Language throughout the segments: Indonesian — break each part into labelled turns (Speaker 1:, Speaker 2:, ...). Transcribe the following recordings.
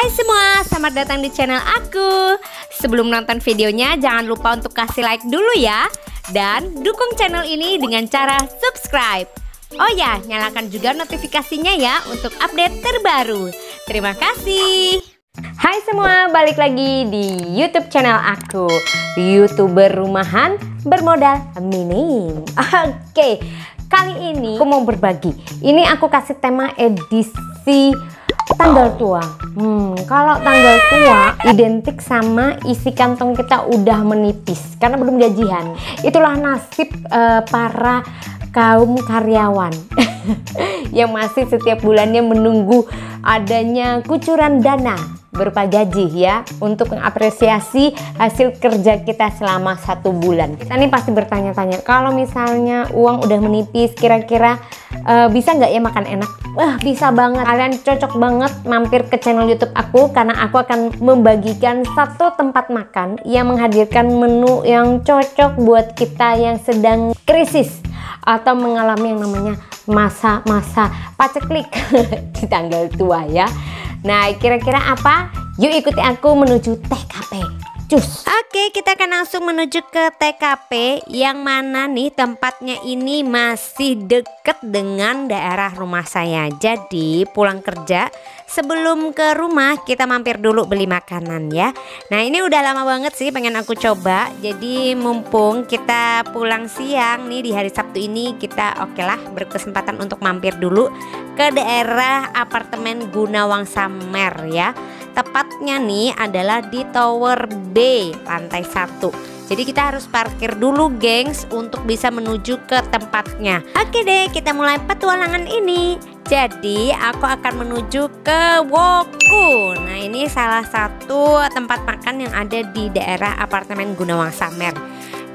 Speaker 1: Hai semua, selamat datang di channel aku. Sebelum nonton videonya, jangan lupa untuk kasih like dulu ya. Dan dukung channel ini dengan cara subscribe. Oh ya, nyalakan juga notifikasinya ya untuk update terbaru. Terima kasih. Hai semua, balik lagi di YouTube channel aku, YouTuber rumahan bermodal minim. Oke, kali ini aku mau berbagi. Ini aku kasih tema edisi tanggal tua. Kalau tanggal tua identik sama isi kantong kita udah menipis karena belum gajian. Itulah nasib para kaum karyawan yang masih setiap bulannya menunggu adanya kucuran dana berupa gaji ya, untuk mengapresiasi hasil kerja kita selama 1 bulan. Kita nih pasti bertanya-tanya, kalau misalnya uang udah menipis, kira-kira bisa nggak ya makan enak? Bisa banget. Kalian cocok banget mampir ke channel YouTube aku, karena aku akan membagikan satu tempat makan yang menghadirkan menu yang cocok buat kita yang sedang krisis atau mengalami yang namanya masa-masa paceklik di tanggal tua ya. Nah, kira-kira apa? Yuk ikuti aku menuju TKP. Cus. Oke, kita akan langsung menuju ke TKP, yang mana nih tempatnya ini masih deket dengan daerah rumah saya. Jadi pulang kerja sebelum ke rumah kita mampir dulu beli makanan ya. Nah, ini udah lama banget sih pengen aku coba. Jadi mumpung kita pulang siang nih di hari Sabtu ini, kita okelah berkesempatan untuk mampir dulu ke daerah apartemen Gunawang Samer ya. Tepatnya nih adalah di Tower B lantai 1. Jadi kita harus parkir dulu gengs untuk bisa menuju ke tempatnya. Oke deh, kita mulai petualangan ini. Jadi aku akan menuju ke Woku. Nah, ini salah satu tempat makan yang ada di daerah apartemen Gunawang Samer.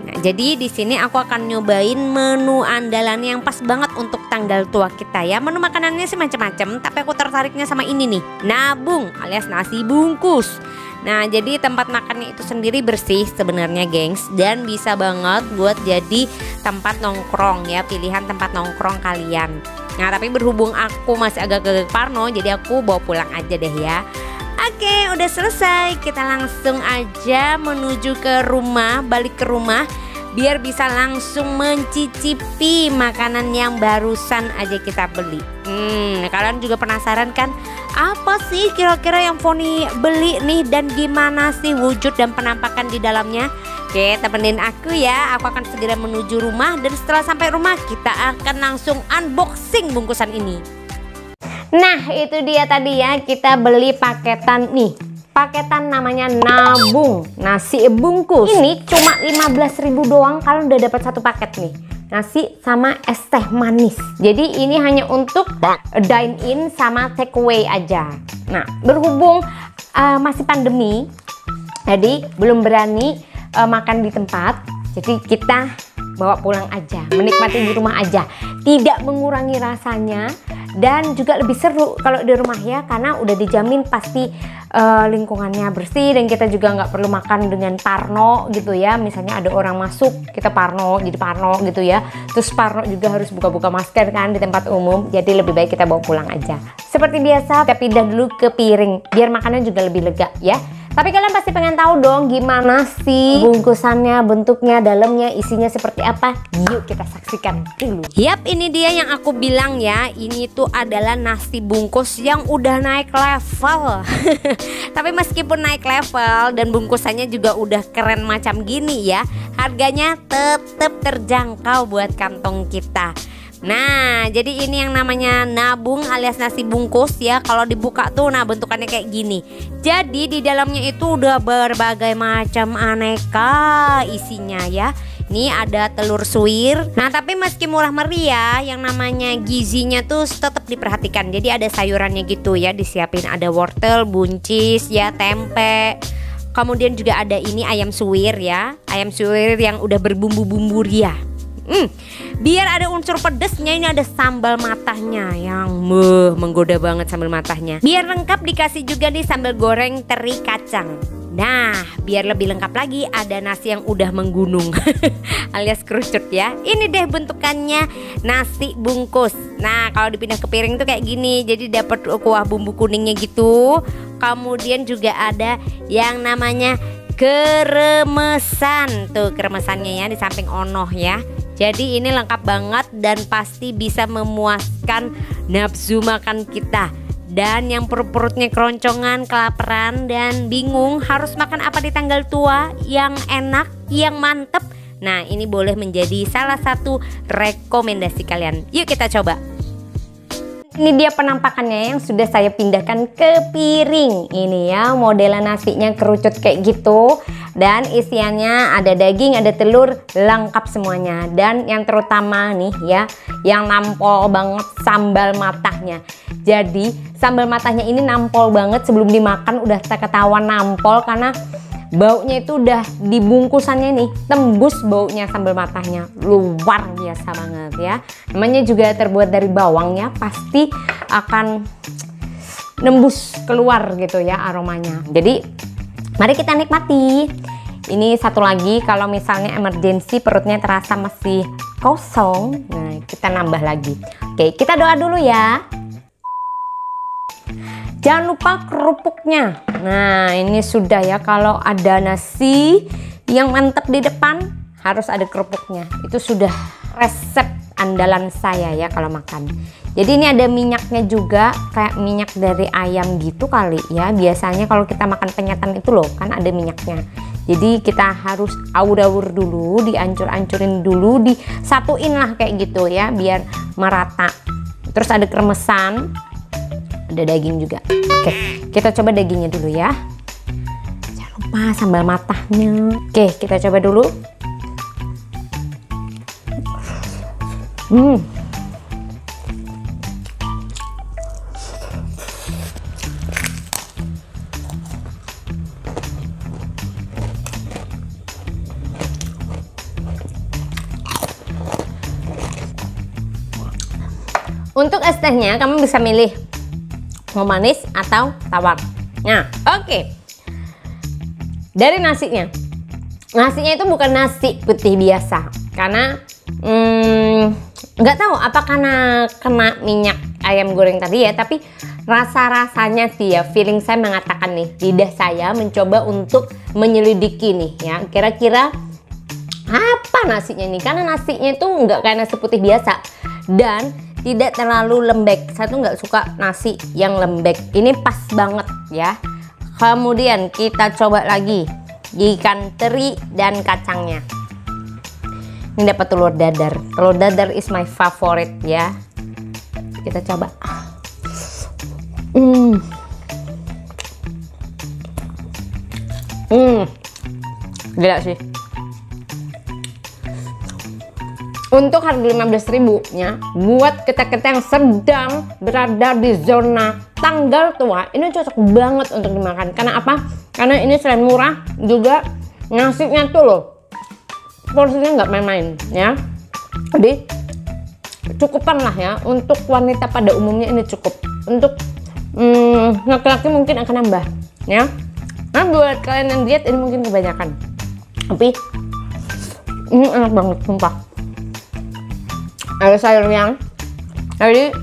Speaker 1: Nah, jadi di sini aku akan nyobain menu andalan yang pas banget untuk tanggal tua kita ya. Menu makanannya sih macam-macam, tapi aku tertariknya sama ini nih, nabung alias nasi bungkus. Nah, jadi tempat makannya itu sendiri bersih sebenarnya gengs, dan bisa banget buat jadi tempat nongkrong ya, pilihan tempat nongkrong kalian. Nah, tapi berhubung aku masih agak parno, jadi aku bawa pulang aja deh ya. Oke, udah selesai. Kita langsung aja menuju ke rumah, balik ke rumah biar bisa langsung mencicipi makanan yang barusan aja kita beli. Kalian juga penasaran kan? Apa sih kira-kira yang Foni beli nih, dan gimana sih wujud dan penampakan di dalamnya? Oke, temenin aku ya. Aku akan segera menuju rumah, dan setelah sampai rumah kita akan langsung unboxing bungkusan ini. Nah, itu dia tadi ya, kita beli paketan nih. Paketan namanya nabung nasi bungkus. Ini cuma 15.000 doang kalau udah dapat satu paket nih. Nasi sama es teh manis. Jadi ini hanya untuk dine in sama take away aja. Nah, berhubung masih pandemi, jadi belum berani makan di tempat. Jadi kita bawa pulang aja, menikmati di rumah aja. Tidak mengurangi rasanya, dan juga lebih seru kalau di rumah ya, karena udah dijamin pasti lingkungannya bersih, dan kita juga nggak perlu makan dengan parno gitu ya. Misalnya ada orang masuk, kita parno, jadi parno gitu ya. Terus parno juga harus buka-buka masker kan di tempat umum. Jadi lebih baik kita bawa pulang aja. Seperti biasa, kita pindah dulu ke piring biar makannya juga lebih lega ya. Tapi kalian pasti pengen tahu dong gimana sih bungkusannya, bentuknya, dalamnya, isinya seperti apa. Yuk kita saksikan dulu. Yap, ini dia yang aku bilang ya. Ini tuh adalah nasi bungkus yang udah naik level. Tapi meskipun naik level dan bungkusannya juga udah keren macam gini ya, harganya tetap terjangkau buat kantong kita. Nah, jadi ini yang namanya nabung alias nasi bungkus ya. Kalau dibuka tuh, nah bentukannya kayak gini. Jadi di dalamnya itu udah berbagai macam aneka isinya ya. Ini ada telur suwir. Nah, tapi meski murah meriah, yang namanya gizinya tuh tetap diperhatikan. Jadi ada sayurannya gitu ya, disiapin. Ada wortel, buncis ya, tempe. Kemudian juga ada ini ayam suwir ya. Ayam suwir yang udah berbumbu-bumbu ria. Biar ada unsur pedesnya, ini ada sambal matahnya yang menggoda banget sambal matahnya. Biar lengkap dikasih juga nih sambal goreng teri kacang. Nah, biar lebih lengkap lagi ada nasi yang udah menggunung alias kerucut ya. Ini deh bentukannya nasi bungkus. Nah, kalau dipindah ke piring tuh kayak gini. Jadi dapat kuah bumbu kuningnya gitu. Kemudian juga ada yang namanya kremesan. Tuh kremesannya ya di samping onoh ya. Jadi ini lengkap banget dan pasti bisa memuaskan nafsu makan kita. Dan yang perut-perutnya keroncongan, kelaparan dan bingung harus makan apa di tanggal tua yang enak, yang mantep. Nah, ini boleh menjadi salah satu rekomendasi kalian. Yuk kita coba. Ini dia penampakannya yang sudah saya pindahkan ke piring. Ini ya modelan nasinya kerucut kayak gitu. Dan isiannya ada daging, ada telur, lengkap semuanya. Dan yang terutama nih ya, yang nampol banget sambal matahnya. Jadi sambal matahnya ini nampol banget, sebelum dimakan udah ketahuan nampol karena baunya itu udah dibungkusannya nih, tembus baunya sambal matahnya, luar biasa banget ya. Namanya juga terbuat dari bawangnya, pasti akan nembus keluar gitu ya aromanya. Jadi mari kita nikmati. Ini satu lagi, kalau misalnya emergency perutnya terasa masih kosong, nah kita nambah lagi. Oke, kita doa dulu ya. Jangan lupa kerupuknya. Nah ini sudah ya, kalau ada nasi yang mantap di depan harus ada kerupuknya. Itu sudah resep andalan saya ya kalau makan. Jadi ini ada minyaknya juga, kayak minyak dari ayam gitu kali ya. Biasanya kalau kita makan penyetan itu loh kan ada minyaknya. Jadi kita harus awur-awur dulu, diancur-ancurin dulu, disatuin lah kayak gitu ya biar merata. Terus ada kremesan, ada daging juga. Oke, kita coba dagingnya dulu ya. Jangan lupa sambal matahnya. Oke, kita coba dulu. Untuk es tehnya kamu bisa milih mau manis atau tawar. Nah, oke. Dari nasinya. Nasinya itu bukan nasi putih biasa. Karena nggak tahu apa karena kena minyak ayam goreng tadi ya, tapi rasa-rasanya sih ya, feeling saya mengatakan nih, lidah saya mencoba untuk menyelidiki nih ya, kira-kira apa nasinya nih, karena nasinya itu nggak kayak nasi putih biasa dan tidak terlalu lembek. Saya tuh nggak suka nasi yang lembek, ini pas banget ya. Kemudian kita coba lagi ikan teri dan kacangnya. Ini dapat telur dadar. Telur dadar is my favorite ya. Kita coba. Gila sih. Untuk harga 15.000 nya, buat kita-kita yang sedang berada di zona tanggal tua, ini cocok banget untuk dimakan. Karena apa? Karena ini selain murah, juga nasinya tuh loh, porsinya nggak main-main ya. Jadi cukupan lah ya, untuk wanita pada umumnya ini cukup. Untuk laki-laki mungkin akan nambah ya. Nah buat kalian yang diet ini mungkin kebanyakan, tapi ini enak banget sumpah. Ada sayurnya, jadi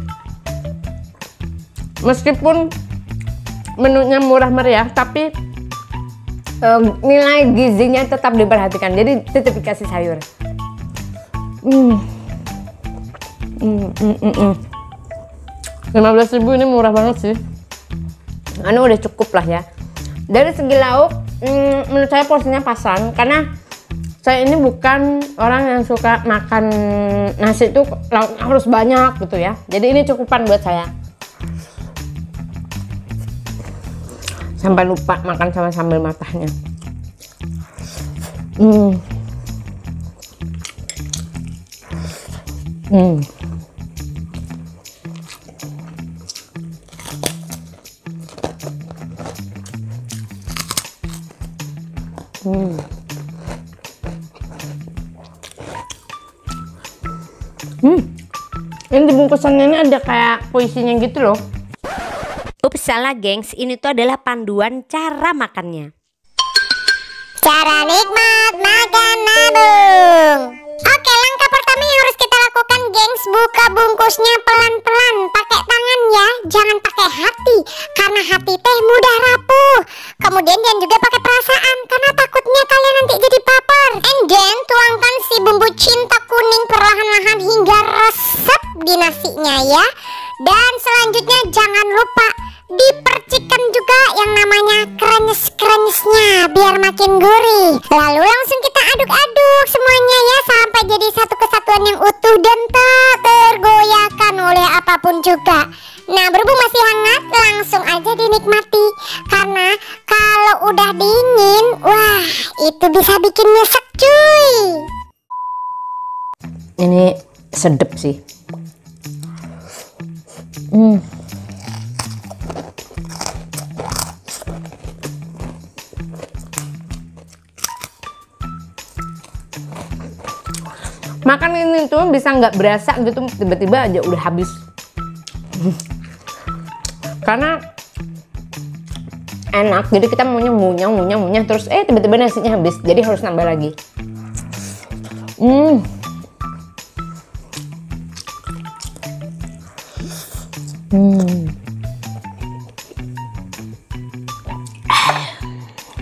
Speaker 1: meskipun menunya murah meriah, tapi nilai gizinya tetap diperhatikan. Jadi tetap dikasih sayur. 15.000 ini murah banget sih. Anu udah cukup lah ya. Dari segi lauk, menurut saya porsinya pasan, karena saya ini bukan orang yang suka makan nasi itu lauknya harus banyak gitu ya. Jadi ini cukupan buat saya. Sampai lupa makan sama sambal matahnya. Ini di bungkusannya ini ada kayak puisinya gitu loh.
Speaker 2: Ups, salah gengs, ini tuh adalah panduan cara makannya.
Speaker 3: Cara nikmat makan nabung. Oke, langkah pertama yang harus kita lakukan lakukan, gengs, buka bungkusnya pelan-pelan, pakai tangan ya, jangan pakai hati, karena hati teh mudah rapuh. Kemudian jangan juga pakai perasaan, karena takutnya kalian nanti jadi baper. And then tuangkan si bumbu cinta kuning perlahan-lahan hingga resep di nasinya ya. Dan selanjutnya jangan lupa dipercikkan juga yang namanya krenyes-krenyesnya biar makin gurih. Lalu langsung kita aduk-aduk semuanya ya sampai jadi satu kesatuan yang utuh dan tak tergoyahkan oleh apapun juga. Nah, berhubung masih hangat, langsung aja dinikmati. Karena kalau udah dingin, wah, itu bisa bikin nyesek cuy.
Speaker 2: Ini sedep sih. Makan ini tuh bisa nggak berasa gitu, tiba-tiba aja udah habis. Karena enak, jadi kita maunya ngunyah terus tiba-tiba nasinya habis, jadi harus nambah lagi.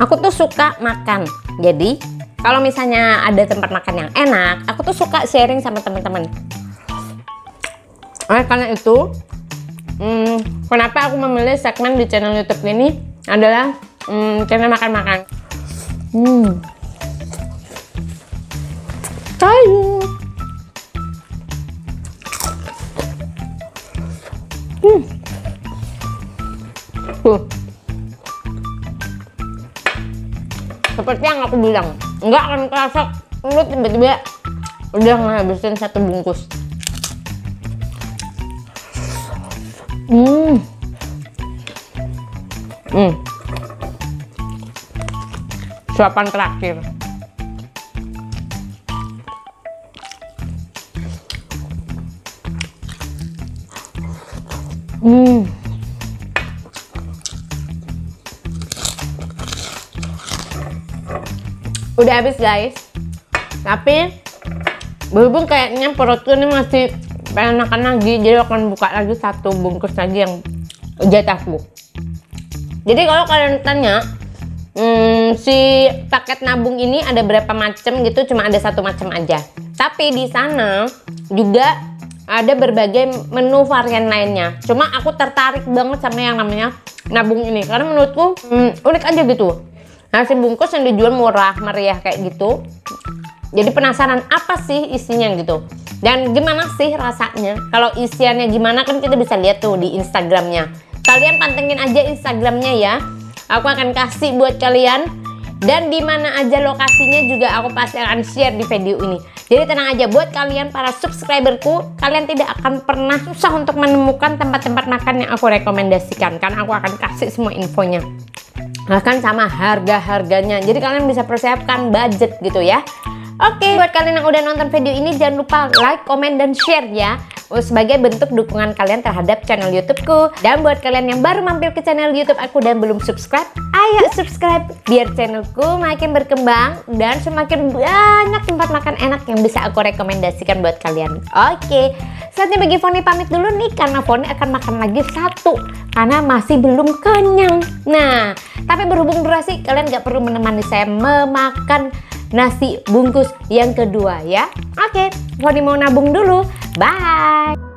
Speaker 2: Aku tuh suka makan, jadi kalau misalnya ada tempat makan yang enak, aku tuh suka sharing sama teman-teman. Karena itu, kenapa aku memilih segmen di channel YouTube ini adalah channel makan-makan. Sayur. Seperti yang aku bilang, nggak akan kerasa lu tiba-tiba udah ngabisin satu bungkus. Suapan terakhir. Udah habis guys, tapi berhubung kayaknya perutku ini masih pengen makan lagi, jadi akan buka lagi satu bungkus lagi yang jatahku. Jadi kalau kalian tanya si paket nabung ini ada berapa macam gitu, cuma ada satu macam aja. Tapi di sana juga ada berbagai menu varian lainnya. Cuma aku tertarik banget sama yang namanya nabung ini karena menurutku unik aja gitu. Nasi bungkus yang dijual murah meriah kayak gitu. Jadi penasaran apa sih isinya gitu. Dan gimana sih rasanya? Kalau isiannya gimana kan kita bisa lihat tuh di Instagramnya. Kalian pantengin aja Instagramnya ya. Aku akan kasih buat kalian. Dan di mana aja lokasinya juga aku pasti akan share di video ini. Jadi tenang aja buat kalian para subscriberku, kalian tidak akan pernah susah untuk menemukan tempat-tempat makan yang aku rekomendasikan. Karena aku akan kasih semua infonya. Bahkan sama harga-harganya. Jadi kalian bisa persiapkan budget gitu ya. Oke, buat kalian yang udah nonton video ini jangan lupa like, komen, dan share ya. Sebagai bentuk dukungan kalian terhadap channel YouTubeku. Dan buat kalian yang baru mampir ke channel YouTube aku dan belum subscribe, ayo subscribe biar channelku makin berkembang dan semakin banyak tempat makan enak yang bisa aku rekomendasikan buat kalian. Oke, saatnya bagi Foni pamit dulu nih karena Foni akan makan lagi satu karena masih belum kenyang. Nah, tapi berhubung durasi kalian gak perlu menemani saya memakan nasi bungkus yang kedua ya. Oke, Foni mau nabung dulu. Bye.